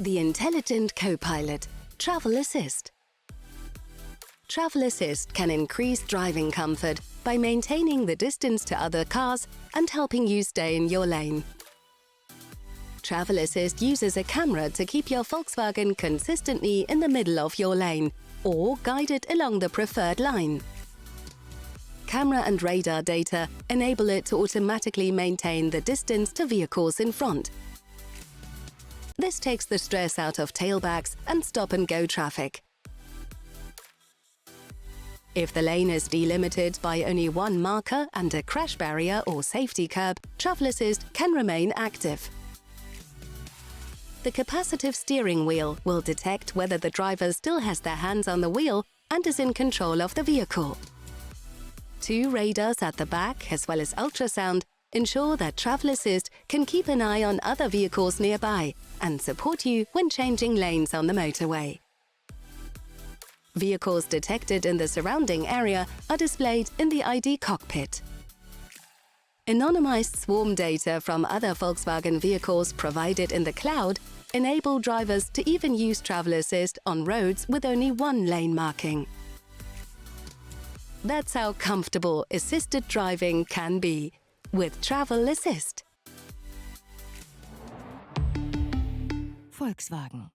The intelligent co-pilot, Travel Assist. Travel Assist can increase driving comfort by maintaining the distance to other cars and helping you stay in your lane. Travel Assist uses a camera to keep your Volkswagen consistently in the middle of your lane or guide it along the preferred line. Camera and radar data enable it to automatically maintain the distance to vehicles in front. This takes the stress out of tailbacks and stop-and-go traffic. If the lane is delimited by only one marker and a crash barrier or safety curb, Travel Assist can remain active. The capacitive steering wheel will detect whether the driver still has their hands on the wheel and is in control of the vehicle. 2 radars at the back, as well as ultrasound, ensure that Travel Assist can keep an eye on other vehicles nearby and support you when changing lanes on the motorway. Vehicles detected in the surrounding area are displayed in the ID cockpit. Anonymized swarm data from other Volkswagen vehicles provided in the cloud enable drivers to even use Travel Assist on roads with only one lane marking. That's how comfortable assisted driving can be with Travel Assist. Volkswagen.